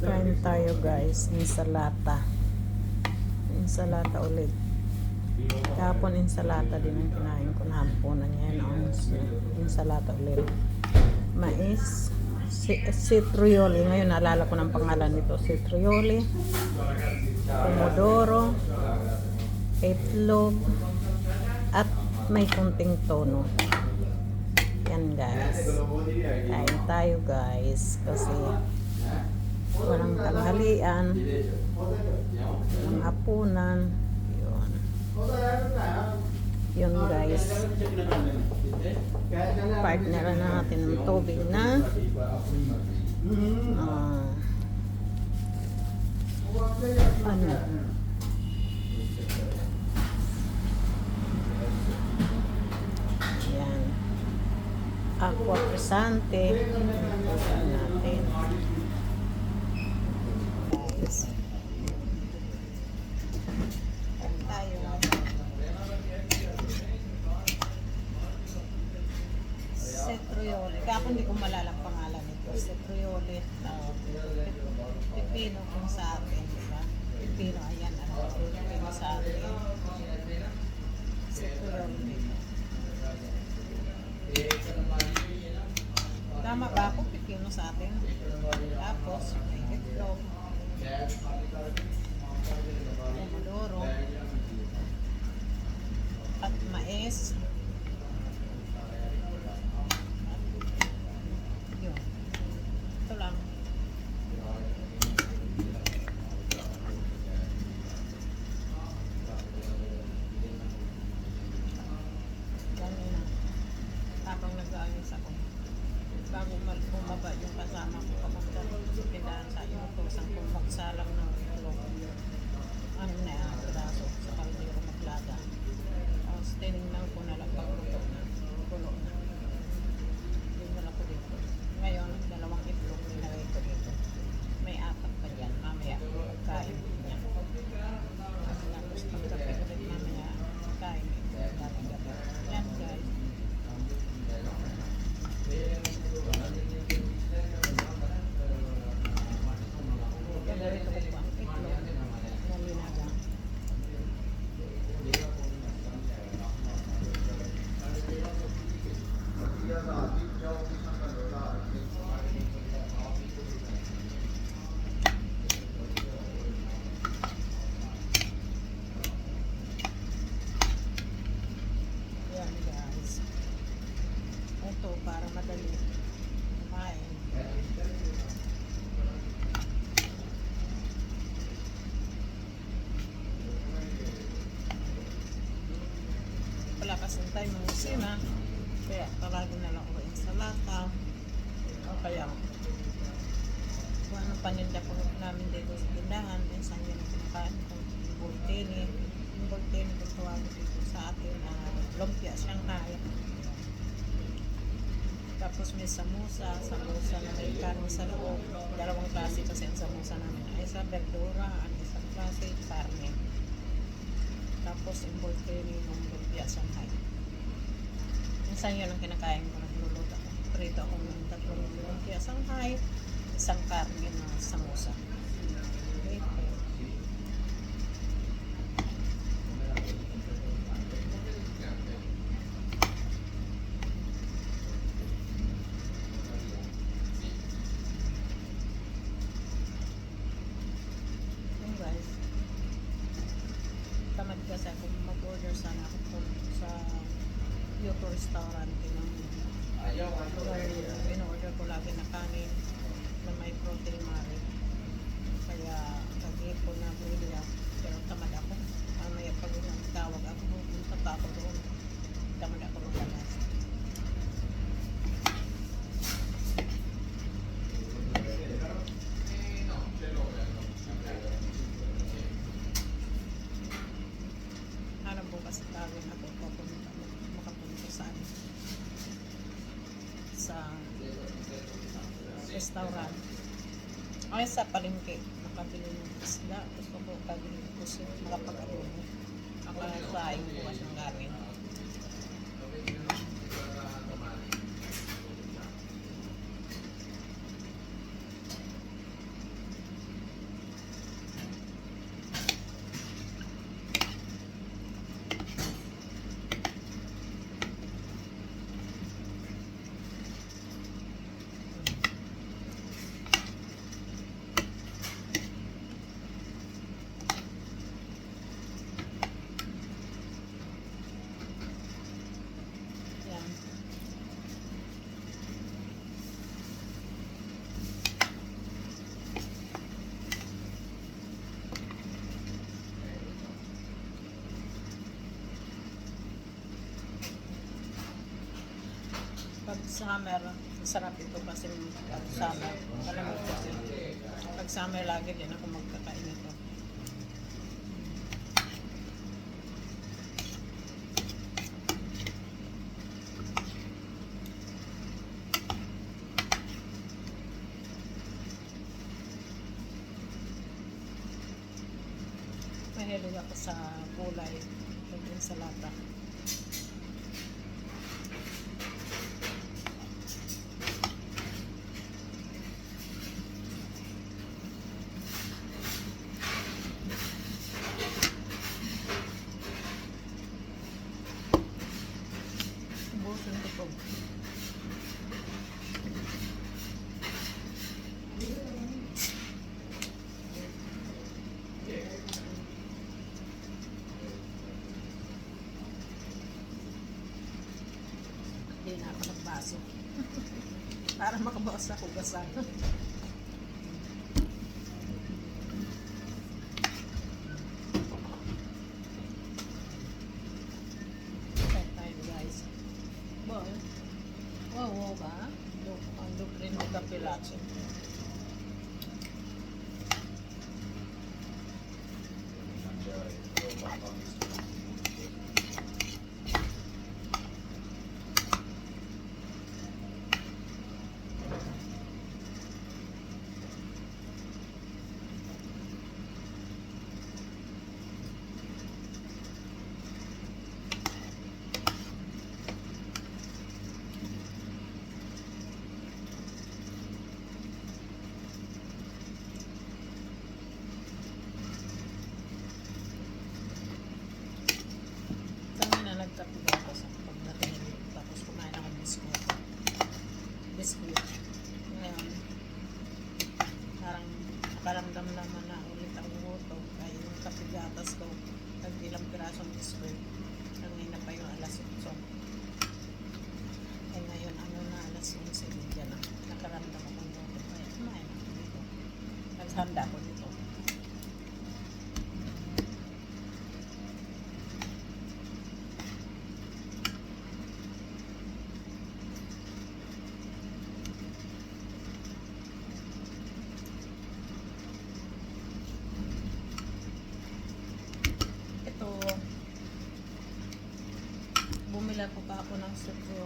Kain tayo guys, insalata. Insalata ulit. Kahapon insalata din ang kinain ko na hampunan niya. Ang insalata ulit. Mais, citrioli. Ngayon naalala ko ng pangalan nito. Citrioli, pomodoro, itlog, at may kunting tono. Yan guys. Kain tayo guys. Kasi walang tanghalian, walang hapunan. Yun guys. Partner na natin ng tubig na ano, yan, aqua presante natin guys. Tayo citrioli. Kaya hindi ko malala ang pangalan nito. Citrioli. Pipino kung sa atin, diba? Pipino, ayan. Pipino sa atin. Citrioli. Tama ba ako? Pipino sa atin. Tapos, may itlog. Pomodoro. At mais. Yun. Ito lang. Ganun na. Habang nag-aayos ako. Bago bumaba yung kasama ko papunta sa tindahan sa inutusan kong magsalang ng itlog. Ano na yan, piraso sa kaldero maglaga. Tapos tinignan ko na lang pagluto na. Pulo na. Dinala ko dito. Ngayon, dalawang itlog nilagay ko dito. May apat pa dyan. Mamaya, pagkain niya. Tapos pagkape ulit mamaya, pagkain ito. Gabi-gabi. Yan guys. Ganito ko po ang itlog na linaga. Yan guys. Ito para madali kumain. Wala kasing time ng kusina, kaya talaga na lang ako insalata o kaya kung anong paninda po namin dito sa tindahan. Minsan yun ang kinakain ko, yung voltini kung tawagin dito sa atin, lumpia Shanghai. Tapos may samosa na may karne sa loob. Dalawang klase kasi ang samosa namin, isa verdura, ang isang klase karne. Tapos yung voltini ng lumpia Shanghai. Minsan yun ang kinakain ko, nagluluto ako. Prito ako ng 3 lumpia Shanghai, isang karne na samosa. Okay. Yun guys. Tamad kasi ako mag-order sana ako sa Yoto restaurant ng in-order ko lagi na kanin na may protein mare, kaya nag-ipon na bili ako, pero tamad ako. Mamaya pag tawag ako, punta pa ako doon, tamad ako magalas. Hanap bukas tawag ako makapunta sa restaurant. Ay, sa palengke nakabili ng isda. Gusto ko pabili ko siya makapag-aluno. Makasaing bukas ng gamin. Summer, sarap ito kasi pag summer, malamig kasi. Pag summer, lagi din ako magkakain ito. Mahilig ako sa gulay, yung sa lata. Busin ko po. Hindi na ako nagbaso. Para makabawas ako gasan. Wow ba? Ang duprin ng kapilacho. Nagkape ako sa pagdating dito. Tapos kumain ako biskuit. Ngayon, parang nakaramdam naman na ulit ang gutom. Kaya yung kape gatas ko, nag-ilang pirasong biskuit. Kanina pa yung alas 8. Eh ngayon, ano na, alas 11. Diyan na. Nakaramdam akong gutom. Kaya kumain ako dito. Naghanda ko dito. Bumila ko pa ako ng sutro